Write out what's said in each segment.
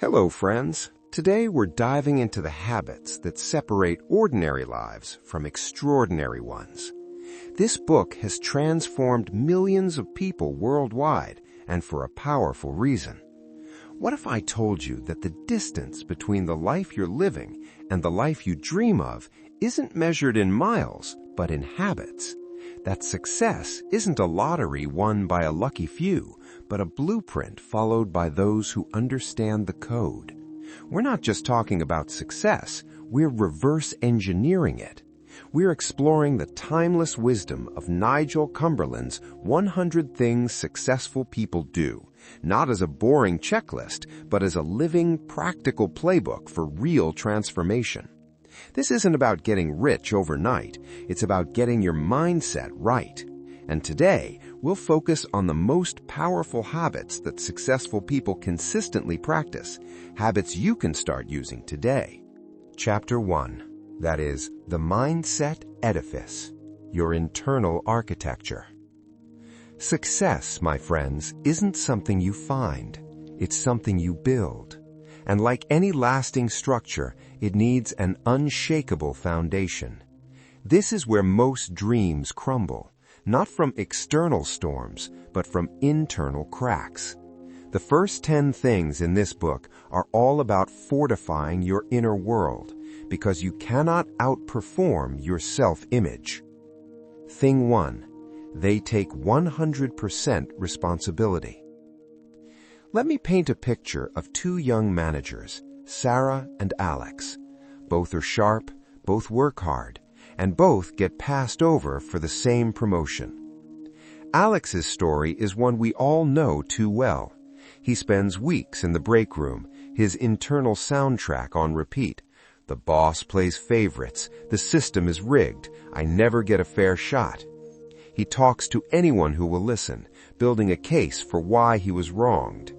Hello, friends. Today we're diving into the habits that separate ordinary lives from extraordinary ones. This book has transformed millions of people worldwide, and for a powerful reason. What if I told you that the distance between the life you're living and the life you dream of isn't measured in miles, but in habits? That success isn't a lottery won by a lucky few, but a blueprint followed by those who understand the code. We're not just talking about success, we're reverse engineering it. We're exploring the timeless wisdom of Nigel Cumberland's 100 Things Successful People Do, not as a boring checklist, but as a living, practical playbook for real transformation. This isn't about getting rich overnight, it's about getting your mindset right. And today, we'll focus on the most powerful habits that successful people consistently practice, habits you can start using today. Chapter 1. That is, the mindset edifice, your internal architecture. Success, my friends, isn't something you find. It's something you build. And like any lasting structure, it needs an unshakable foundation. This is where most dreams crumble, not from external storms, but from internal cracks. The first 10 things in this book are all about fortifying your inner world, because you cannot outperform your self-image. Thing 1. They take 100% responsibility. Let me paint a picture of two young managers, Sarah and Alex. Both are sharp, both work hard, and both get passed over for the same promotion. Alex's story is one we all know too well. He spends weeks in the break room, his internal soundtrack on repeat. The boss plays favorites, the system is rigged, I never get a fair shot. He talks to anyone who will listen, building a case for why he was wronged.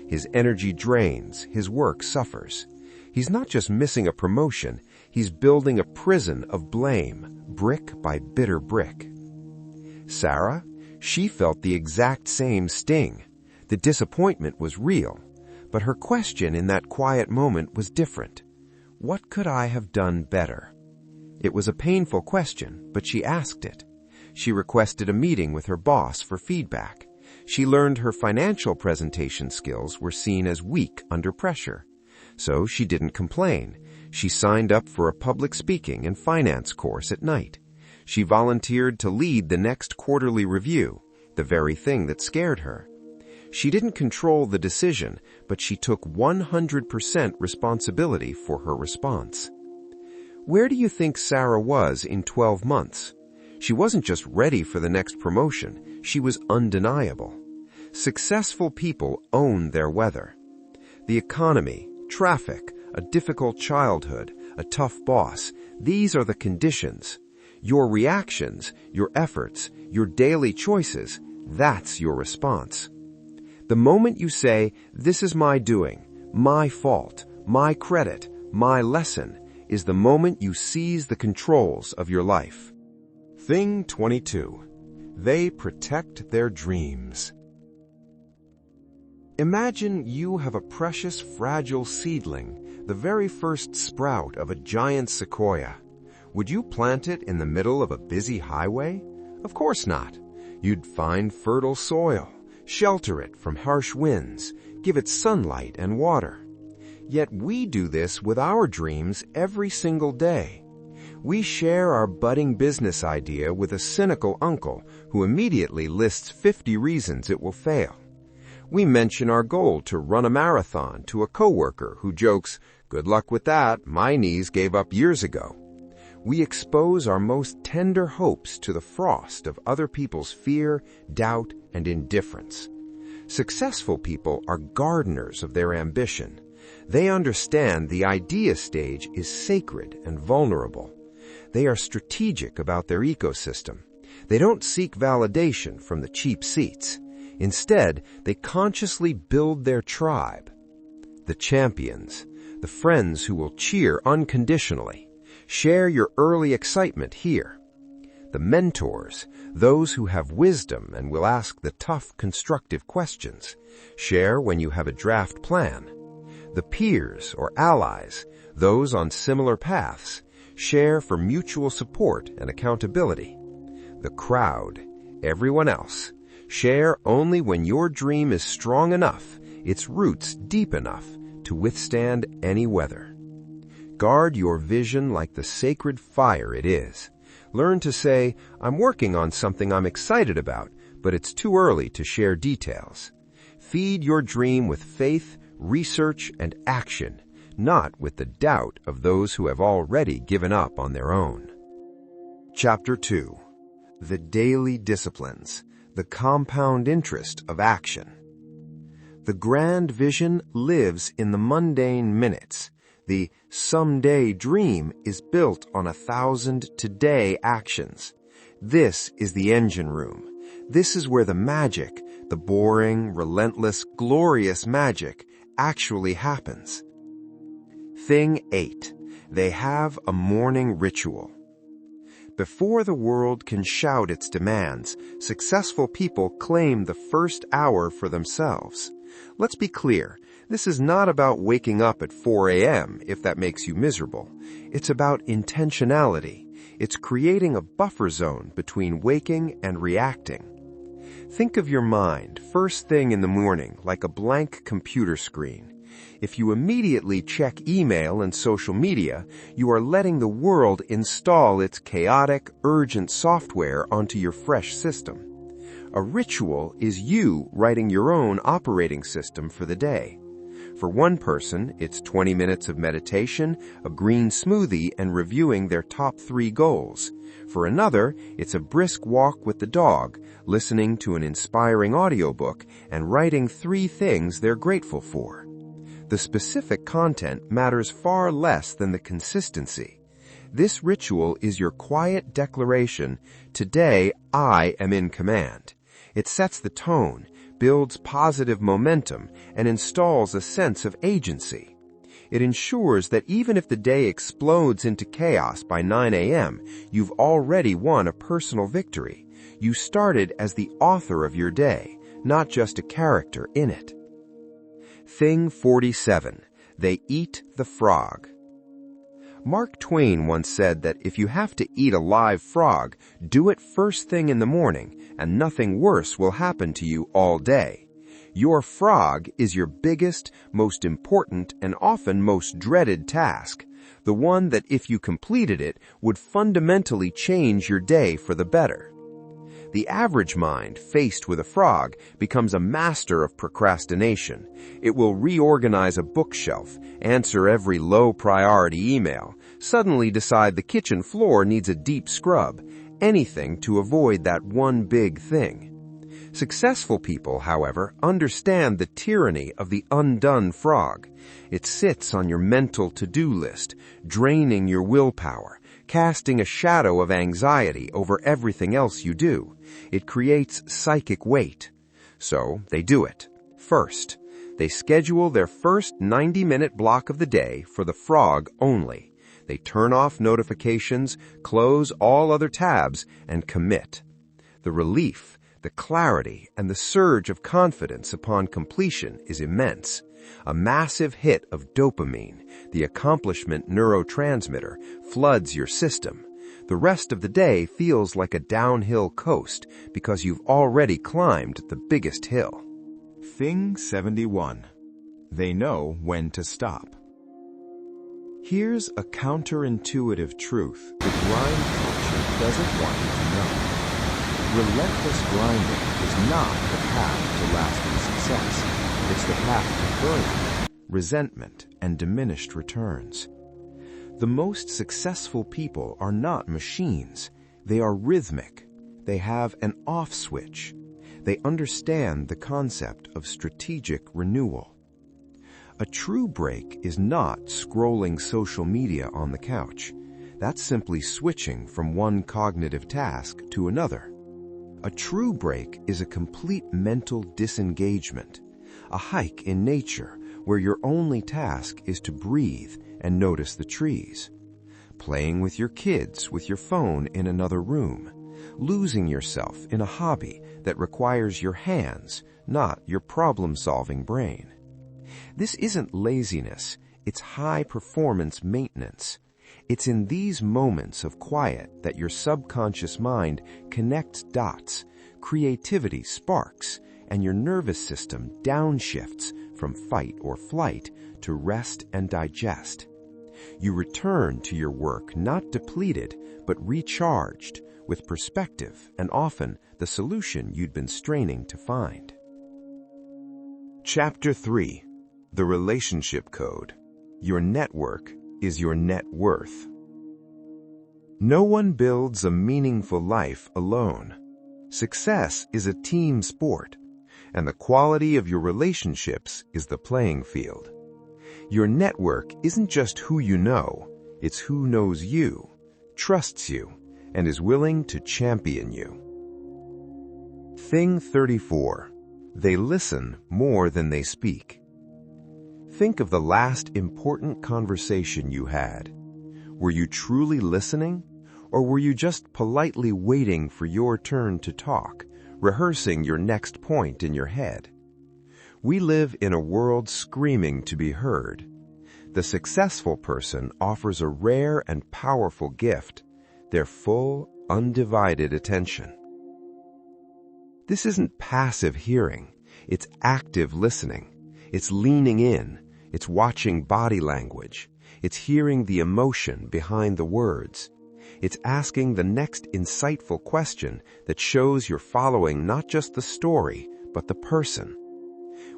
His energy drains, his work suffers. He's not just missing a promotion, he's building a prison of blame, brick by bitter brick. Sarah? She felt the exact same sting. The disappointment was real, but her question in that quiet moment was different. What could I have done better? It was a painful question, but she asked it. She requested a meeting with her boss for feedback. She learned her financial presentation skills were seen as weak under pressure. So she didn't complain. She signed up for a public speaking and finance course at night. She volunteered to lead the next quarterly review, the very thing that scared her. She didn't control the decision, but she took 100% responsibility for her response. Where do you think Sarah was in 12 months? She wasn't just ready for the next promotion, she was undeniable. Successful people own their weather. The economy, traffic, a difficult childhood, a tough boss, these are the conditions. Your reactions, your efforts, your daily choices, that's your response. The moment you say, this is my doing, my fault, my credit, my lesson, is the moment you seize the controls of your life. Thing 22. They protect their dreams. Imagine you have a precious, fragile seedling, the very first sprout of a giant sequoia. Would you plant it in the middle of a busy highway? Of course not. You'd find fertile soil, shelter it from harsh winds, give it sunlight and water. Yet we do this with our dreams every single day. We share our budding business idea with a cynical uncle who immediately lists 50 reasons it will fail. We mention our goal to run a marathon to a coworker who jokes, "Good luck with that, my knees gave up years ago." We expose our most tender hopes to the frost of other people's fear, doubt, and indifference. Successful people are gardeners of their ambition. They understand the idea stage is sacred and vulnerable. They are strategic about their ecosystem. They don't seek validation from the cheap seats. Instead, they consciously build their tribe. The champions, the friends who will cheer unconditionally. Share your early excitement here. The mentors, those who have wisdom and will ask the tough, constructive questions. Share when you have a draft plan. The peers or allies, those on similar paths, share for mutual support and accountability. The crowd, everyone else, share only when your dream is strong enough, its roots deep enough to withstand any weather. Guard your vision like the sacred fire it is. Learn to say, I'm working on something I'm excited about, but it's too early to share details. Feed your dream with faith, research, and action, not with the doubt of those who have already given up on their own. Chapter 2. The Daily Disciplines, the Compound Interest of Action. The grand vision lives in the mundane minutes. The someday dream is built on 1,000 today actions. This is the engine room. This is where the magic, the boring, relentless, glorious magic, actually happens. Thing 8. They have a morning ritual. Before the world can shout its demands, successful people claim the first hour for themselves. Let's be clear, this is not about waking up at 4 a.m. if that makes you miserable. It's about intentionality. It's creating a buffer zone between waking and reacting. Think of your mind first thing in the morning like a blank computer screen. If you immediately check email and social media, you are letting the world install its chaotic, urgent software onto your fresh system. A ritual is you writing your own operating system for the day. For one person, it's 20 minutes of meditation, a green smoothie, and reviewing their top 3 goals. For another, it's a brisk walk with the dog, listening to an inspiring audiobook, and writing 3 things they're grateful for. The specific content matters far less than the consistency. This ritual is your quiet declaration, today I am in command. It sets the tone, builds positive momentum, and installs a sense of agency. It ensures that even if the day explodes into chaos by 9 a.m., you've already won a personal victory. You started as the author of your day, not just a character in it. Thing 47. They eat the frog. Mark Twain once said that if you have to eat a live frog, do it first thing in the morning, and nothing worse will happen to you all day. Your frog is your biggest, most important, and often most dreaded task, the one that if you completed it would fundamentally change your day for the better. The average mind, faced with a frog, becomes a master of procrastination. It will reorganize a bookshelf, answer every low-priority email, suddenly decide the kitchen floor needs a deep scrub, anything to avoid that one big thing. Successful people, however, understand the tyranny of the undone frog. It sits on your mental to-do list, draining your willpower, casting a shadow of anxiety over everything else you do. It creates psychic weight. So they do it. First, they schedule their first 90-minute block of the day for the frog only. They turn off notifications, close all other tabs, and commit. The relief, the clarity, and the surge of confidence upon completion is immense. A massive hit of dopamine, the accomplishment neurotransmitter, floods your system. The rest of the day feels like a downhill coast because you've already climbed the biggest hill. Thing 71. They know when to stop. Here's a counterintuitive truth the grind culture doesn't want you to know. Relentless grinding is not the path to lasting success. It's the path to burnout, resentment, and diminished returns. The most successful people are not machines. They are rhythmic. They have an off switch. They understand the concept of strategic renewal. A true break is not scrolling social media on the couch. That's simply switching from one cognitive task to another. A true break is a complete mental disengagement. A hike in nature where your only task is to breathe and notice the trees. Playing with your kids with your phone in another room. Losing yourself in a hobby that requires your hands, not your problem-solving brain. This isn't laziness, it's high-performance maintenance. It's in these moments of quiet that your subconscious mind connects dots, creativity sparks, and your nervous system downshifts from fight or flight to rest and digest. You return to your work not depleted, but recharged, with perspective and often the solution you'd been straining to find. Chapter 3. The Relationship Code. Your network is your net worth. No one builds a meaningful life alone. Success is a team sport, and the quality of your relationships is the playing field. Your network isn't just who you know, it's who knows you, trusts you, and is willing to champion you. Thing 34. They listen more than they speak. Think of the last important conversation you had. Were you truly listening, or were you just politely waiting for your turn to talk, rehearsing your next point in your head? We live in a world screaming to be heard. The successful person offers a rare and powerful gift, their full, undivided attention. This isn't passive hearing, it's active listening. It's leaning in, it's watching body language, it's hearing the emotion behind the words. It's asking the next insightful question that shows you're following not just the story, but the person.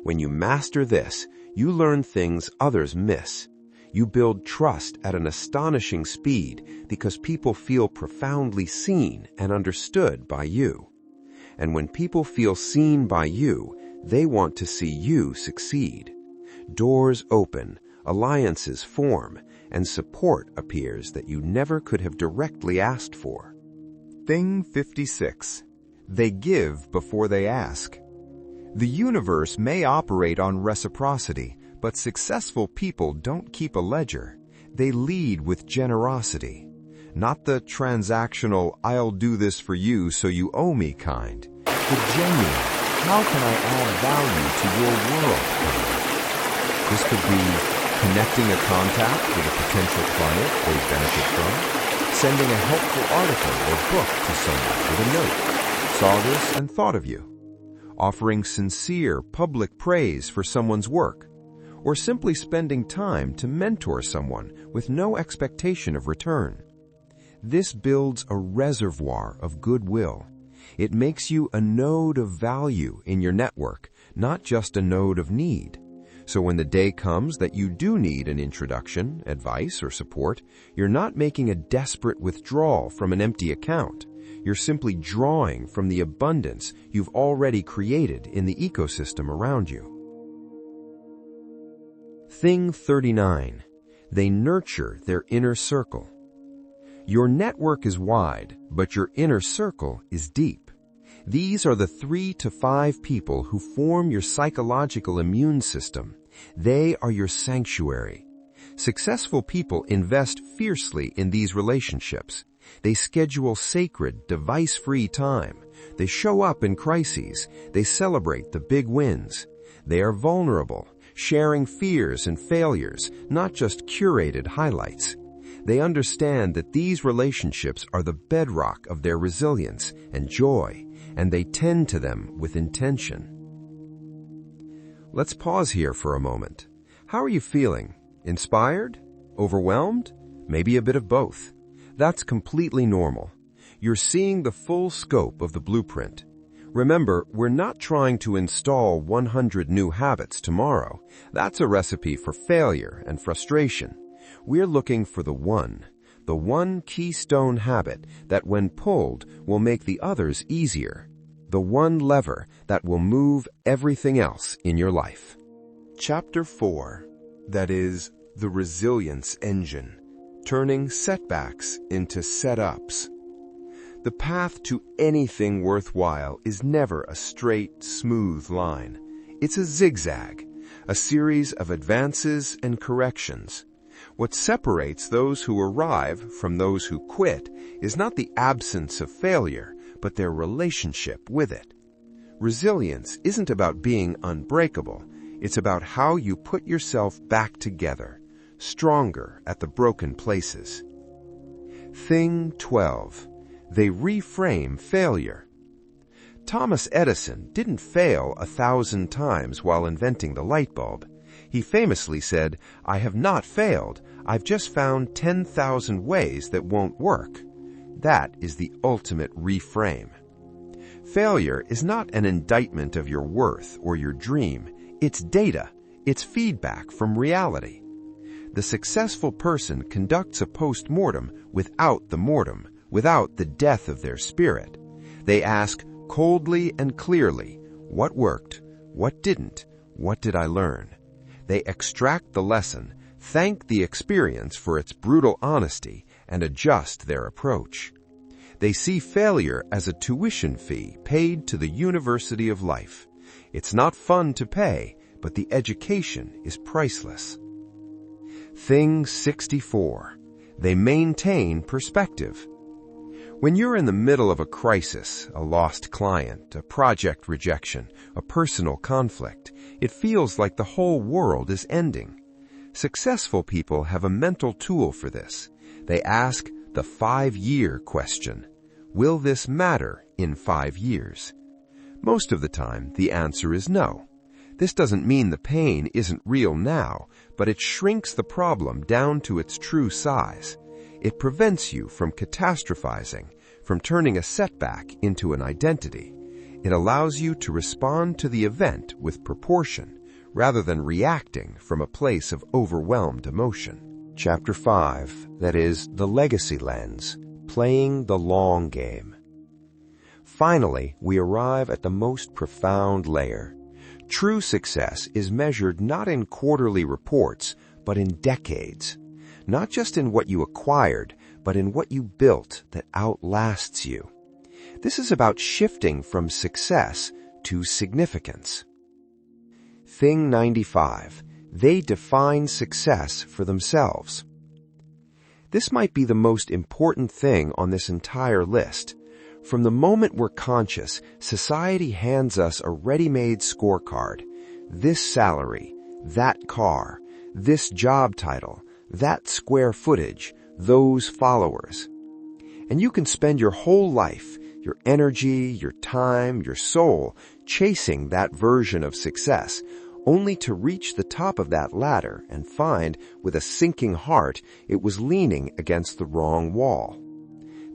When you master this, you learn things others miss. You build trust at an astonishing speed because people feel profoundly seen and understood by you. And when people feel seen by you, they want to see you succeed. Doors open, alliances form, and support appears that you never could have directly asked for. Thing 56. They give before they ask. The universe may operate on reciprocity, but successful people don't keep a ledger. They lead with generosity. Not the transactional, I'll do this for you so you owe me kind. The genuine, how can I add value to your world kind. This could be connecting a contact with a potential client they benefit from, sending a helpful article or book to someone with a note, saw this and thought of you, offering sincere public praise for someone's work, or simply spending time to mentor someone with no expectation of return. This builds a reservoir of goodwill. It makes you a node of value in your network, not just a node of need. So when the day comes that you do need an introduction, advice, or support, you're not making a desperate withdrawal from an empty account. You're simply drawing from the abundance you've already created in the ecosystem around you. Thing 39. They nurture their inner circle. Your network is wide, but your inner circle is deep. These are the 3 to 5 people who form your psychological immune system. They are your sanctuary. Successful people invest fiercely in these relationships. They schedule sacred, device-free time. They show up in crises. They celebrate the big wins. They are vulnerable, sharing fears and failures, not just curated highlights. They understand that these relationships are the bedrock of their resilience and joy, and they tend to them with intention. Let's pause here for a moment. How are you feeling? Inspired? Overwhelmed? Maybe a bit of both. That's completely normal. You're seeing the full scope of the blueprint. Remember, we're not trying to install 100 new habits tomorrow. That's a recipe for failure and frustration. We're looking for the one keystone habit that when pulled will make the others easier. The one lever that will move everything else in your life. Chapter 4. That is, the resilience engine. Turning setbacks into setups. The path to anything worthwhile is never a straight, smooth line. It's a zigzag, a series of advances and corrections. What separates those who arrive from those who quit is not the absence of failure, but their relationship with it. Resilience isn't about being unbreakable. It's about how you put yourself back together, stronger at the broken places. Thing 12. They reframe failure. Thomas Edison didn't fail 1,000 times while inventing the light bulb. He famously said, "I have not failed. I've just found 10,000 ways that won't work." That is the ultimate reframe. Failure is not an indictment of your worth or your dream. It's data. It's feedback from reality. The successful person conducts a post-mortem without the mortem, without the death of their spirit. They ask coldly and clearly, what worked, what didn't, what did I learn? They extract the lesson, thank the experience for its brutal honesty, and adjust their approach. They see failure as a tuition fee paid to the University of Life. It's not fun to pay, but the education is priceless. Thing 64. They maintain perspective. When you're in the middle of a crisis, a lost client, a project rejection, a personal conflict, it feels like the whole world is ending. Successful people have a mental tool for this. They ask the 5-year question. Will this matter in 5 years? Most of the time, the answer is no. This doesn't mean the pain isn't real now, but it shrinks the problem down to its true size. It prevents you from catastrophizing, from turning a setback into an identity. It allows you to respond to the event with proportion, rather than reacting from a place of overwhelmed emotion. Chapter 5, that is, the legacy lens, playing the long game. Finally, we arrive at the most profound layer. True success is measured not in quarterly reports, but in decades. Not just in what you acquired, but in what you built that outlasts you. This is about shifting from success to significance. Thing 95. They define success for themselves. This might be the most important thing on this entire list. From the moment we're conscious, society hands us a ready-made scorecard. This salary, that car, this job title, that square footage, those followers. And you can spend your whole life, your energy, your time, your soul, chasing that version of success, only to reach the top of that ladder and find, with a sinking heart, it was leaning against the wrong wall.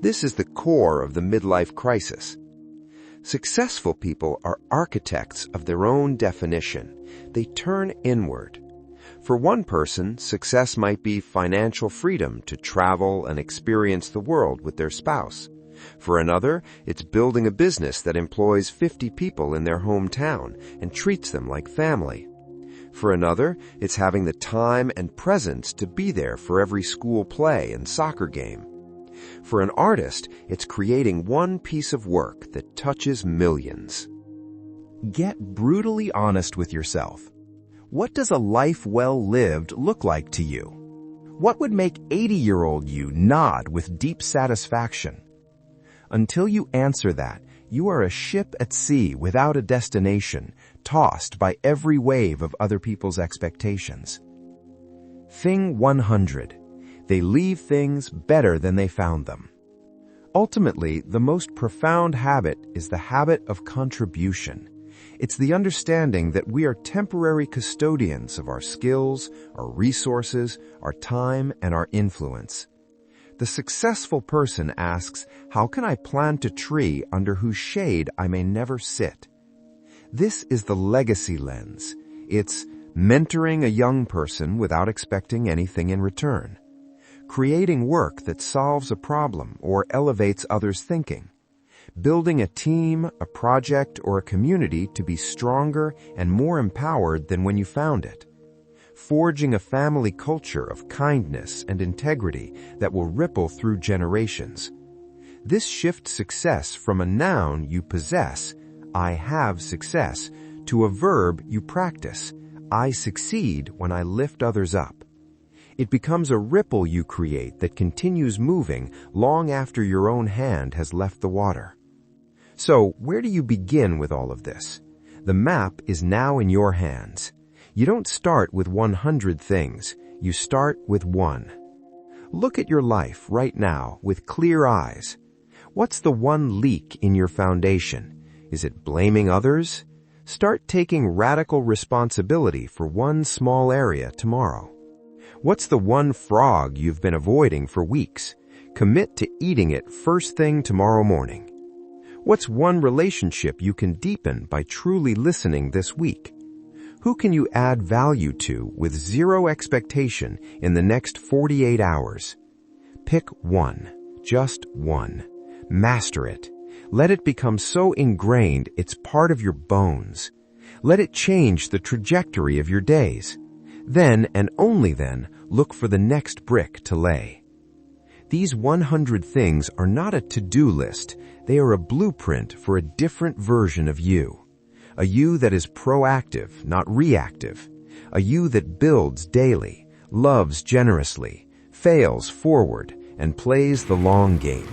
This is the core of the midlife crisis. Successful people are architects of their own definition. They turn inward. For one person, success might be financial freedom to travel and experience the world with their spouse. For another, it's building a business that employs 50 people in their hometown and treats them like family. For another, it's having the time and presence to be there for every school play and soccer game. For an artist, it's creating one piece of work that touches millions. Get brutally honest with yourself. What does a life well lived look like to you? What would make 80-year-old you nod with deep satisfaction? Until you answer that, you are a ship at sea without a destination, tossed by every wave of other people's expectations. Thing 100. They leave things better than they found them. Ultimately, the most profound habit is the habit of contribution. It's the understanding that we are temporary custodians of our skills, our resources, our time, and our influence. The successful person asks, how can I plant a tree under whose shade I may never sit? This is the legacy lens. It's mentoring a young person without expecting anything in return. Creating work that solves a problem or elevates others' thinking. Building a team, a project, or a community to be stronger and more empowered than when you found it. Forging a family culture of kindness and integrity that will ripple through generations. This shifts success from a noun you possess, I have success, to a verb you practice, I succeed when I lift others up. It becomes a ripple you create that continues moving long after your own hand has left the water. So, where do you begin with all of this? The map is now in your hands. You don't start with 100 things. You start with one. Look at your life right now with clear eyes. What's the one leak in your foundation? Is it blaming others? Start taking radical responsibility for one small area tomorrow. What's the one frog you've been avoiding for weeks? Commit to eating it first thing tomorrow morning. What's one relationship you can deepen by truly listening this week? Who can you add value to with zero expectation in the next 48 hours? Pick one, just one. Master it. Let it become so ingrained it's part of your bones. Let it change the trajectory of your days. Then, and only then, look for the next brick to lay. These 100 things are not a to-do list. They are a blueprint for a different version of you. A you that is proactive, not reactive. A you that builds daily, loves generously, fails forward, and plays the long game.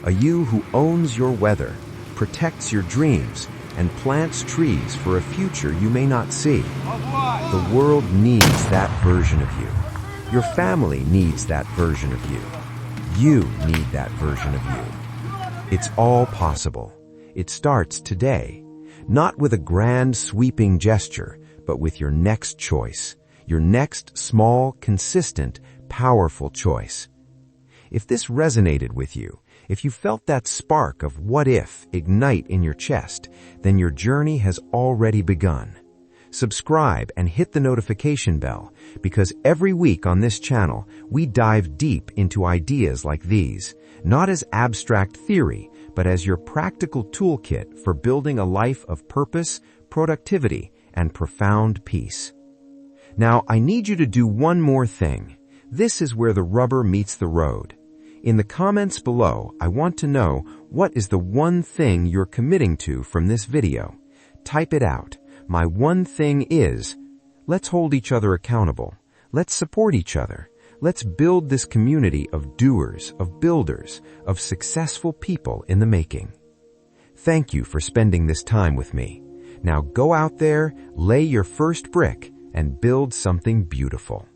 A you who owns your weather, protects your dreams, and plants trees for a future you may not see. The world needs that version of you. Your family needs that version of you. You need that version of you. It's all possible. It starts today, not with a grand sweeping gesture, but with your next choice, your next small, consistent, powerful choice. If this resonated with you, if you felt that spark of what if ignite in your chest, then your journey has already begun. Subscribe and hit the notification bell, because every week on this channel, we dive deep into ideas like these, not as abstract theory, but as your practical toolkit for building a life of purpose, productivity, and profound peace. Now, I need you to do one more thing. This is where the rubber meets the road. In the comments below, I want to know what is the one thing you're committing to from this video. Type it out. My one thing is, let's hold each other accountable. Let's support each other. Let's build this community of doers, of builders, of successful people in the making. Thank you for spending this time with me. Now go out there, lay your first brick, and build something beautiful.